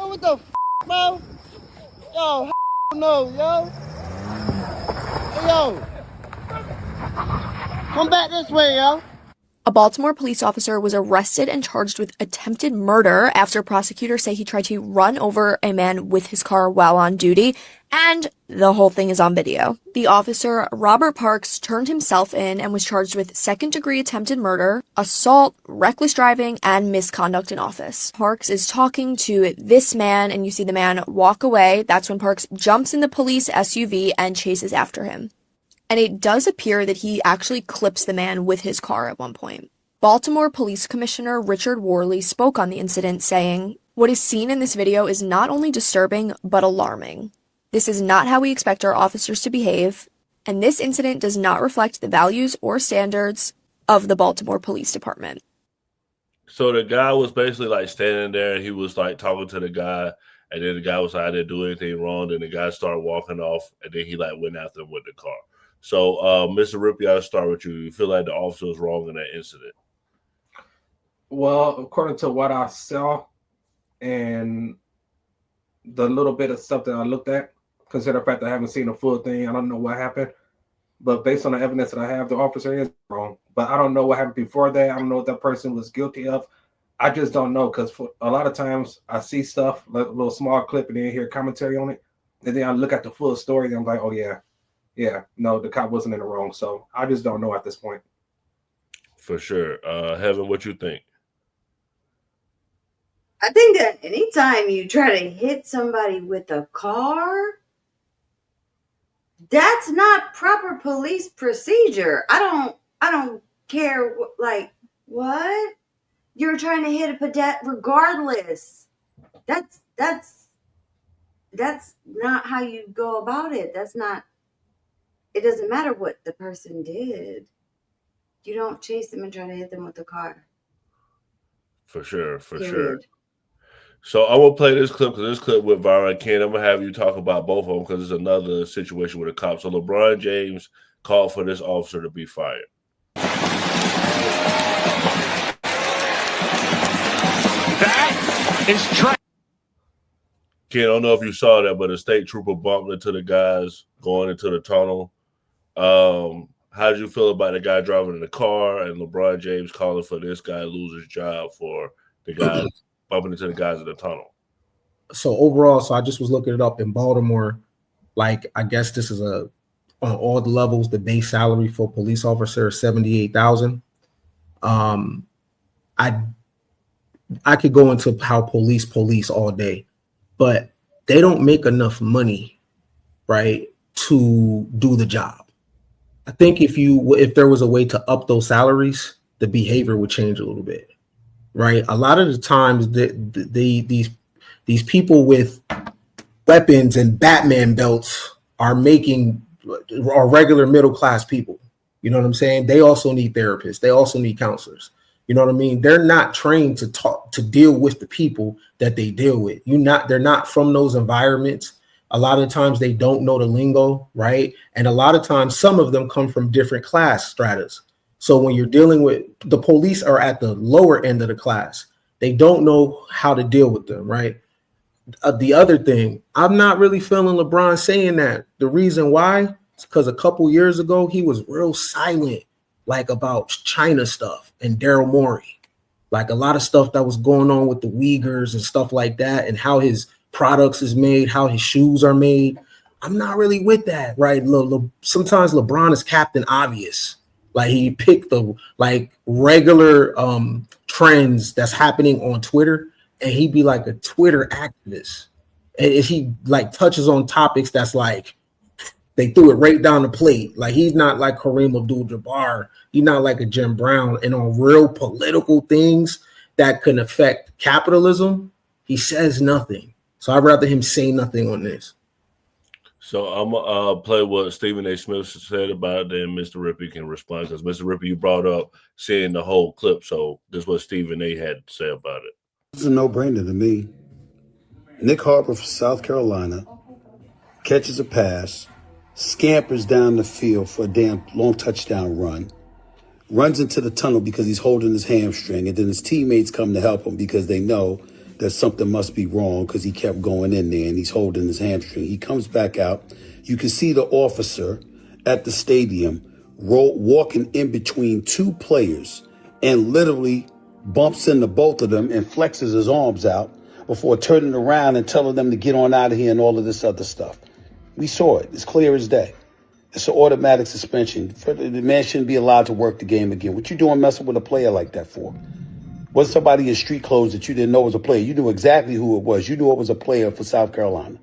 what the bro? Yo, no, yo. Hey, yo. Come back this way, yo. A Baltimore police officer was arrested and charged with attempted murder after prosecutors say he tried to run over a man with his car while on duty, and the whole thing is on video. The officer, Robert Parks, turned himself in and was charged with second-degree attempted murder, assault, reckless driving, and misconduct in office. Parks is talking to this man, and you see the man walk away. That's when Parks jumps in the police SUV and chases after him. And it does appear that he actually clips the man with his car at one point. Baltimore Police Commissioner Richard Worley spoke on the incident, saying, "What is seen in this video is not only disturbing, but alarming. This is not how we expect our officers to behave, and this incident does not reflect the values or standards of the Baltimore Police Department." So the guy was basically like standing there and he was like talking to the guy, and then the guy was like, "I didn't do anything wrong." Then the guy started walking off, and then he like went after him with the car. So, Mr. Rippey, I'll start with you. You feel like the officer was wrong in that incident? Well, according to what I saw and the little bit of stuff that I looked at, consider the fact that I haven't seen the full thing, I don't know what happened. But based on the evidence that I have, the officer is wrong. But I don't know what happened before that. I don't know what that person was guilty of. I just don't know, because for a lot of times I see stuff, like a little small clip, and then hear commentary on it. And then I look at the full story, and I'm like, oh, yeah, no, the cop wasn't in the wrong. So I just don't know at this point. For sure. Heaven, what you think? I think that anytime you try to hit somebody with a car, that's not proper police procedure. I don't care what? You're trying to hit a pedestrian regardless. That's not how you go about it. It doesn't matter what the person did. You don't chase them and try to hit them with a car. For sure. So I'm going to play this clip because this clip went viral. Ken, I'm going to have you talk about both of them because it's another situation with a cop. So LeBron James called for this officer to be fired. That is trash. Ken, I don't know if you saw that, but a state trooper bumped into the guys going into the tunnel. How did you feel about the guy driving in the car and LeBron James calling for this guy to lose his job for the guys bumping into the guys in the tunnel? So overall, I just was looking it up in Baltimore. Like, I guess this is on all the levels, the base salary for a police officer is $78,000. I could go into how police all day, but they don't make enough money, right, to do the job. I think if there was a way to up those salaries, the behavior would change a little bit, right? A lot of the times, these people with weapons and Batman belts are regular middle class people. You know what I'm saying? They also need therapists. They also need counselors. You know what I mean? They're not trained to deal with the people that they deal with. They're not from those environments. A lot of times they don't know the lingo, right? And a lot of times some of them come from different class stratas. So when you're dealing with the police are at the lower end of the class, they don't know how to deal with them, right? The other thing, I'm not really feeling LeBron saying that. The reason why is because a couple years ago, he was real silent, like about China stuff and Daryl Morey, like a lot of stuff that was going on with the Uyghurs and stuff like that, and how his products is made, how his shoes are made. I'm not really with that, right? Sometimes LeBron is Captain Obvious. Like, he picked the regular trends that's happening on Twitter, and he'd be like a Twitter activist. And he like touches on topics that's like they threw it right down the plate. Like, he's not like Kareem Abdul-Jabbar. He's not like a Jim Brown. And on real political things that can affect capitalism, he says nothing. So I'd rather him say nothing on this. So I'm going to play what Stephen A. Smith said about it, then Mr. Rippey can respond. Because Mr. Rippey, you brought up seeing the whole clip. So this is what Stephen A. had to say about it. It's a no-brainer to me. Nick Harper from South Carolina catches a pass, scampers down the field for a damn long touchdown run, runs into the tunnel because he's holding his hamstring, and then his teammates come to help him because they know that something must be wrong because he kept going in there and he's holding his hamstring. He comes back out. You can see the officer at the stadium walking in between two players and literally bumps into both of them and flexes his arms out before turning around and telling them to get on out of here and all of this other stuff. We saw it. It's clear as day. It's an automatic suspension. The man shouldn't be allowed to work the game again. What you doing messing with a player like that for? Wasn't somebody in street clothes that you didn't know was a player? You knew exactly who it was. You knew it was a player for South Carolina.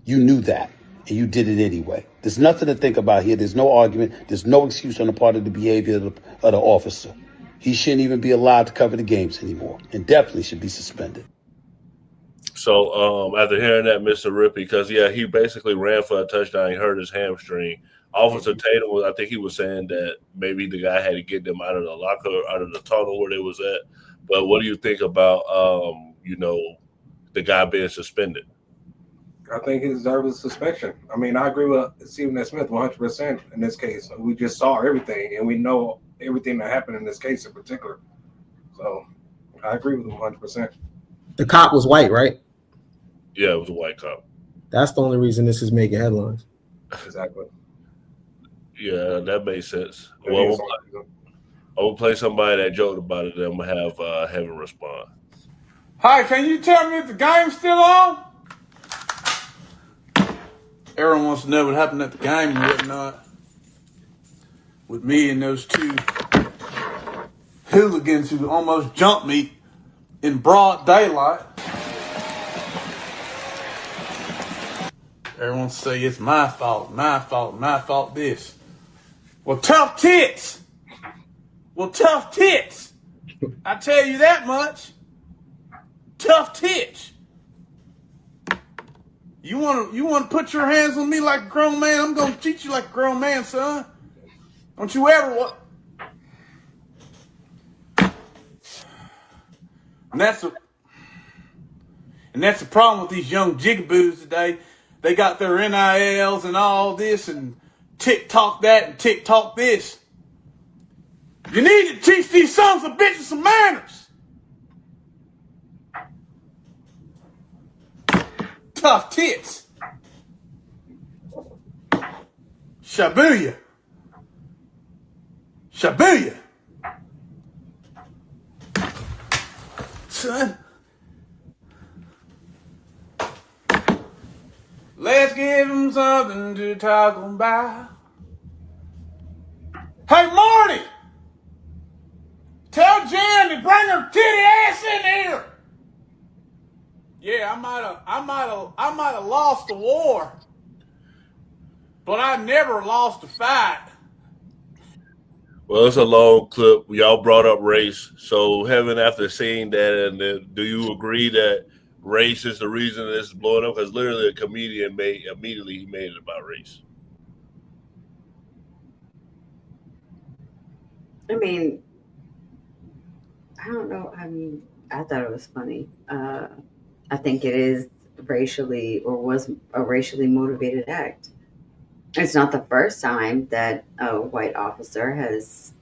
You knew that, and you did it anyway. There's nothing to think about here. There's no argument. There's no excuse on the part of the behavior of the officer. He shouldn't even be allowed to cover the games anymore, and definitely should be suspended. So after hearing that, Mr. Rippey, because, he basically ran for a touchdown. He hurt his hamstring. Officer Tatum, I think he was saying that maybe the guy had to get them out of the locker, out of the tunnel where they was at. But what do you think about, the guy being suspended? I think he deserves a suspension. I mean, I agree with Stephen A. Smith 100% in this case. We just saw everything, and we know everything that happened in this case in particular. So I agree with him 100%. The cop was white, right? Yeah, it was a white cop. That's the only reason this is making headlines. Exactly. Yeah, that makes sense. Well, I will play somebody that joked about it, and I'm going to have Heaven respond. Hi, can you tell me if the game's still on? Everyone wants to know what happened at the game and whatnot. With me and those two hooligans who almost jumped me in broad daylight. Everyone say it's my fault this. Well, tough tits. I tell you that much. Tough tits. You want to put your hands on me like a grown man? I'm going to treat you like a grown man, son. Don't you ever And that's the problem with these young jigaboos today. They got their NILs and all this and TikTok that and TikTok this. You need to teach these sons of bitches some manners. Tough tits. Shabuya. Son. Let's give him something to talk about. Hey, Marty! Tell Jan to bring her titty ass in here. Yeah, I might have lost the war, but I never lost a fight. Well, it's a long clip. Y'all brought up race. So, Heaven, after seeing that, and do you agree that race is the reason this is blowing up? Because literally a comedian made it about race. I mean, I don't know. I mean, I thought it was funny. I think it is was a racially motivated act. It's not the first time that a white officer has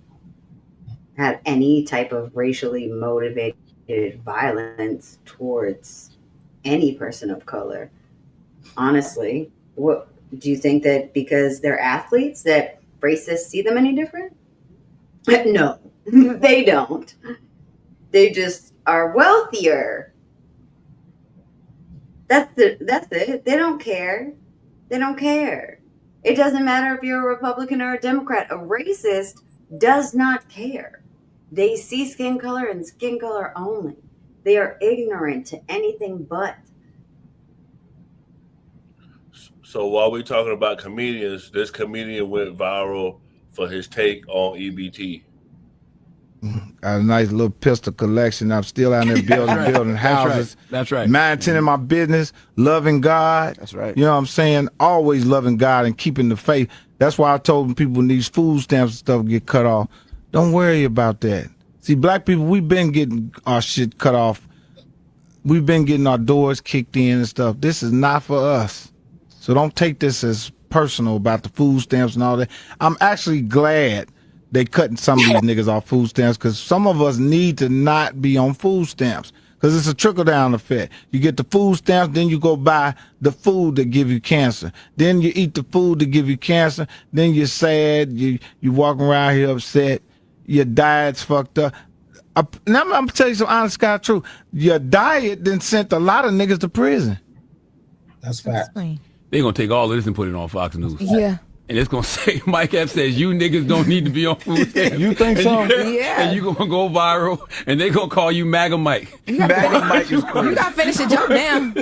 had any type of racially motivated violence towards any person of color. Honestly, what do you think, that because they're athletes that racists see them any different? No, they don't. They just are wealthier. That's it. They don't care. It doesn't matter if you're a Republican or a Democrat. A racist does not care. They see skin color and skin color only. They are ignorant to anything but. So while we're talking about comedians, this comedian went viral for his take on EBT. Got a nice little pistol collection. I'm still out there building houses. That's right. Maintaining my business, loving God. That's right. You know what I'm saying? Always loving God and keeping the faith. That's why I told people when these food stamps and stuff get cut off, don't worry about that. See, black people, we've been getting our shit cut off. We've been getting our doors kicked in and stuff. This is not for us. So don't take this as personal about the food stamps and all that. I'm actually glad they cutting some of these niggas off food stamps, because some of us need to not be on food stamps. Because it's a trickle-down effect. You get the food stamps, then you go buy the food that give you cancer. Then you eat the food that give you cancer. Then you're sad. You walking around here upset. Your diet's fucked up. Now I'm going to tell you some honest God truth. Your diet then sent a lot of niggas to prison. That's fact. They're going to take all of this and put it on Fox News. Yeah. And it's going to say, Mike Epps says, you niggas don't need to be on food stamps. You think so? Yeah. And you going to go viral, and they going to call you MAGA Mike. MAGA Mike is crazy. You got to finish the joke now.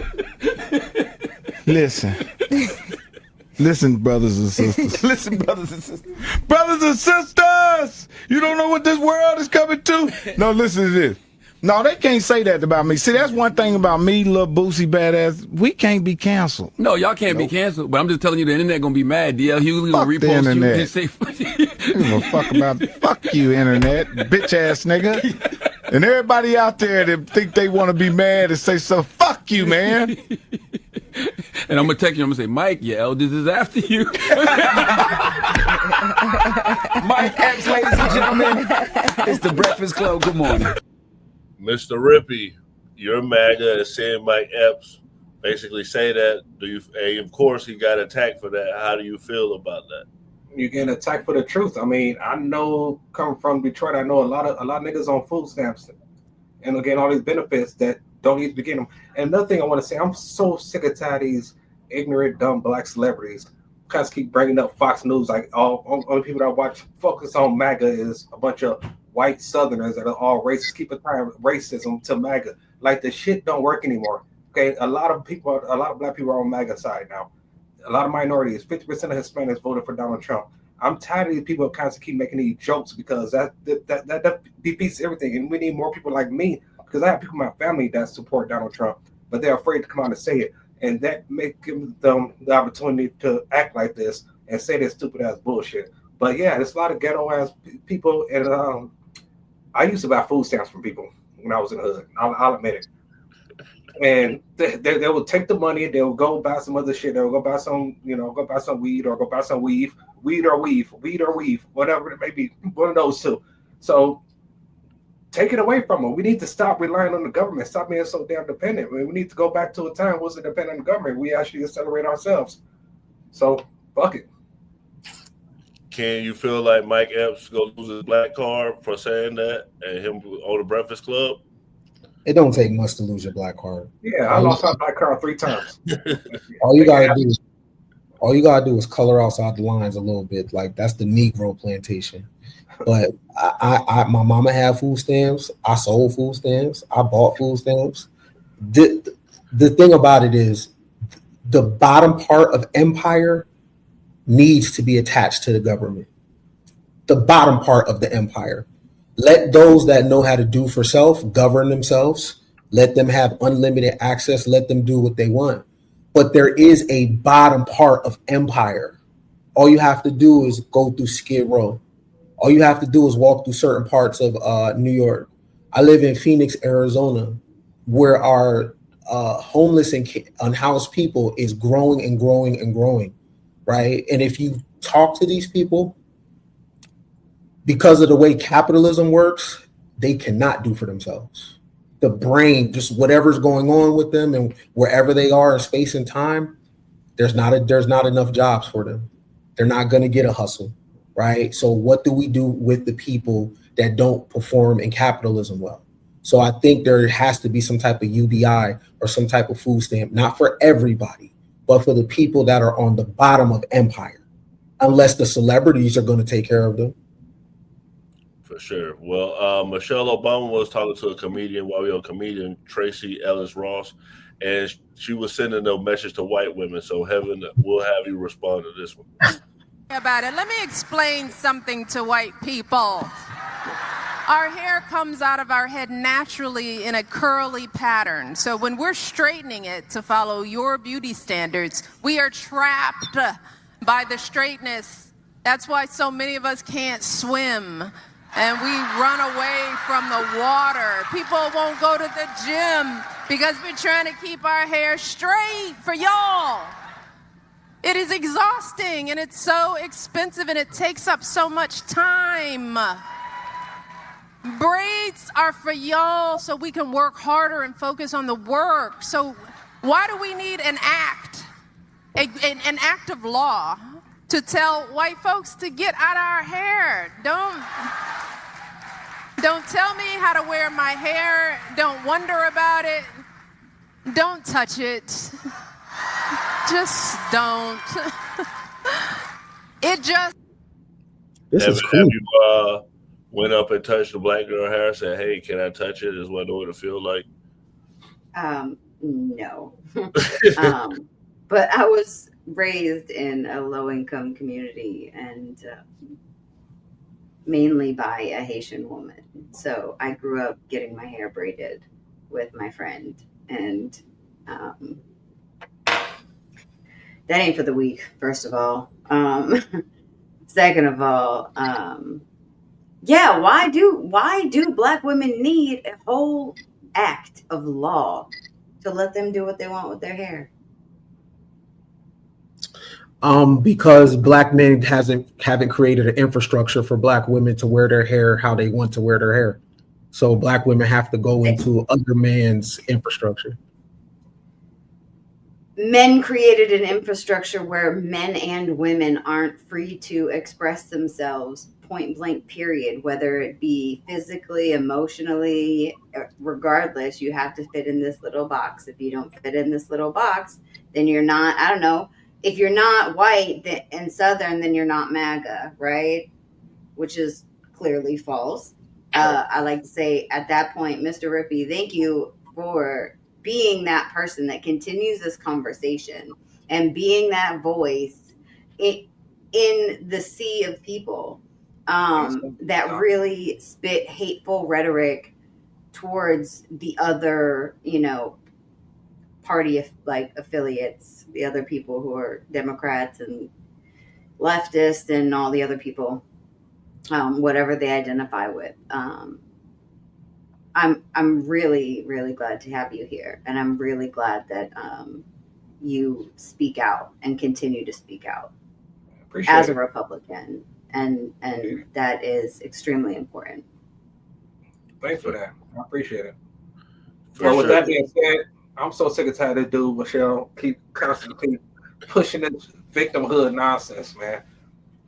Listen, brothers and sisters. Listen, brothers and sisters. Brothers and sisters! You don't know what this world is coming to? No, listen to this. No, they can't say that about me. See, that's one thing about me, little Boosie badass. We can't be canceled. No, y'all can't be canceled, but I'm just telling you the internet going to be mad. DL Hughley going to repost you and say, I don't give a fuck about fuck you, internet, bitch ass nigga. And everybody out there that think they want to be mad and say so, fuck you, man. And I'm going to text you, I'm going to say, Mike, your elders is after you. Mike Epps, ladies and gentlemen. It's the Breakfast Club. Good morning. Mr. Rippey, you're MAGA and seeing Mike Epps basically say that. And of course, he got attacked for that. How do you feel about that? You get attacked for the truth. I mean, I know coming from Detroit, I know a lot of niggas on food stamps and again all these benefits that don't need to be getting them. And another thing I want to say, I'm so sick and tired of these ignorant, dumb black celebrities. Kind of keep bringing up Fox News, like all people that watch focus on MAGA is a bunch of white Southerners that are all racist. Keep applying racism to MAGA. Like the shit don't work anymore. Okay, a lot of black people are on MAGA side now. A lot of minorities, 50% of Hispanics voted for Donald Trump. I'm tired of these people constantly keep making these jokes because that defeats everything. And we need more people like me because I have people in my family that support Donald Trump, but they're afraid to come out and say it. And that makes them the opportunity to act like this and say this stupid ass bullshit. But yeah, there's a lot of ghetto ass people, and I used to buy food stamps from people when I was in the hood. I'll admit it. And they will take the money, they will go buy some other shit. They will go buy some, go buy some weed or go buy some weed or weave, whatever it may be, one of those two. So take it away from them. We need to stop relying on the government. Stop being so damn dependent. I mean, we need to go back to a time where we dependent on the government. We actually accelerate ourselves. So fuck it. Can you feel like Mike Epps go lose his black card for saying that and him on the Breakfast Club? It don't take much to lose your black card. Yeah, I lost my black card 3 times. All you gotta do is color outside the lines a little bit. Like that's the Negro plantation. But my mama had food stamps. I sold food stamps. I bought food stamps. The thing about it is the bottom part of empire needs to be attached to the government. The bottom part of the empire. Let those that know how to do for self govern themselves. Let them have unlimited access. Let them do what they want. But there is a bottom part of empire. All you have to do is go through Skid Row. All you have to do is walk through certain parts of New York. I live in Phoenix, Arizona, where our homeless and unhoused people is growing and growing and growing, right? And if you talk to these people, because of the way capitalism works, they cannot do for themselves. The brain, just whatever's going on with them and wherever they are in space and time, there's not enough jobs for them. They're not going to get a hustle. Right. So what do we do with the people that don't perform in capitalism well? So I think there has to be some type of UBI or some type of food stamp, not for everybody, but for the people that are on the bottom of empire, unless the celebrities are going to take care of them. For sure. Well, Michelle Obama was talking to a comedian, comedian, Tracy Ellis Ross, and she was sending a message to white women. So Heaven will have you respond to this one. About it. Let me explain something to white people. Our hair comes out of our head naturally in a curly pattern. So when we're straightening it to follow your beauty standards, we are trapped by the straightness. That's why so many of us can't swim and we run away from the water. People won't go to the gym because we're trying to keep our hair straight for y'all. It is exhausting and it's so expensive and it takes up so much time. Braids are for y'all so we can work harder and focus on the work. So why do we need an act, an act of law to tell white folks to get out of our hair? Don't tell me how to wear my hair. Don't wonder about it. Don't touch it. Just don't. It just. This is cool. Have you went up and touched the black girl hair and said, "Hey, can I touch it? Just want to know what it feels like." No. But I was raised in a low-income community and mainly by a Haitian woman. So I grew up getting my hair braided with my friend, and that ain't for the weak, first of all. Second of all, yeah, why do black women need a whole act of law to let them do what they want with their hair? Because black men haven't created an infrastructure for black women to wear their hair how they want to wear their hair. So black women have to go into other man's infrastructure. Men created an infrastructure where men and women aren't free to express themselves, point blank, period, whether it be physically, emotionally, regardless. You have to fit in this little box. If you don't fit in this little box, then you're not, I don't know, if you're not white and Southern, then you're not MAGA, right? Which is clearly false. I like to say at that point, Mr. Rippey, thank you for being that person that continues this conversation and being that voice in the sea of people that really spit hateful rhetoric towards the other, party affiliates, the other people who are Democrats and leftists and all the other people, whatever they identify with. I'm really, really glad to have you here, and I'm really glad that you speak out and continue to speak out as a Republican, and that is extremely important. Thanks for that. I appreciate it. But with that being said, I'm so sick and tired of this dude, Michelle, keep constantly pushing this victimhood nonsense, man.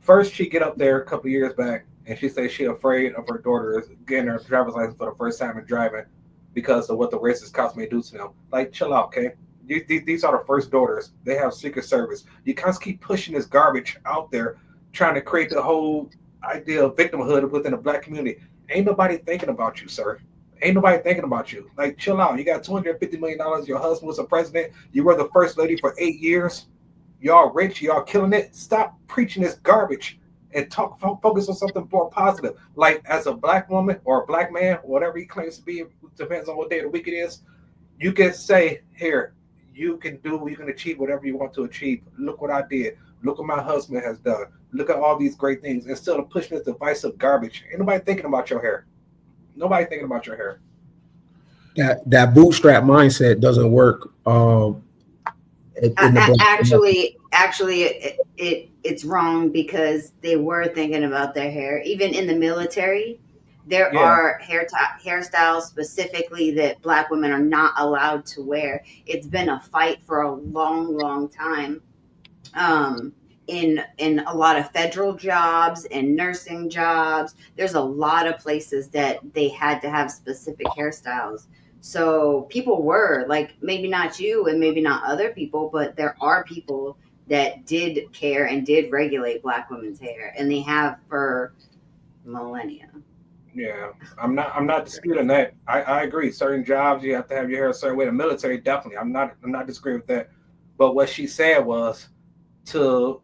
First, she get up there a couple years back, and she says she afraid of her daughter getting her driver's license for the first time in driving because of what the racist cops may do to them. Like, chill out, okay? These are the first daughters. They have Secret Service. You constantly keep pushing this garbage out there, trying to create the whole idea of victimhood within the black community. Ain't nobody thinking about you, sir. Ain't nobody thinking about you. Like, chill out. You got $250 million. Your husband was a president. You were the first lady for 8 years. Y'all rich. Y'all killing it. Stop preaching this garbage and focus on something more positive. Like, as a black woman or a black man, whatever he claims to be, depends on what day of the week it is, you can say, here, you can achieve whatever you want to achieve. Look what I did. Look what my husband has done. Look at all these great things. Instead of pushing this divisive garbage, ain't nobody thinking about your hair. Nobody thinking about your hair. That bootstrap mindset doesn't work. Actually, it's wrong, because they were thinking about their hair. Even in the military, there are hairstyles specifically that black women are not allowed to wear. It's been a fight for a long, long time. In a lot of federal jobs and nursing jobs, there's a lot of places that they had to have specific hairstyles. So people were like, maybe not you and maybe not other people, but there are people that did care and did regulate black women's hair, and they have for millennia. Yeah, I'm not disputing that. I agree. Certain jobs you have to have your hair a certain way. The military, definitely. I'm not disagreeing with that. But what she said was to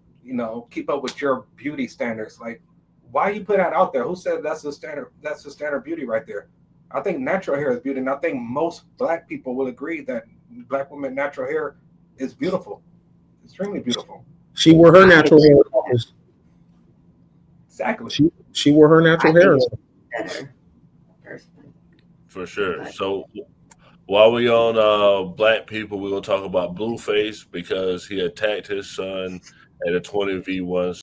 keep up with your beauty standards. Like, why you put that out there? Who said that's the standard? That's the standard beauty right there. I think natural hair is beauty, and I think most black people will agree that black women natural hair is beautiful, extremely beautiful. She wore her natural hair. Exactly. She wore her natural hair. For sure. So while we on black people, we're gonna talk about Blueface, because he attacked his son at a 20v1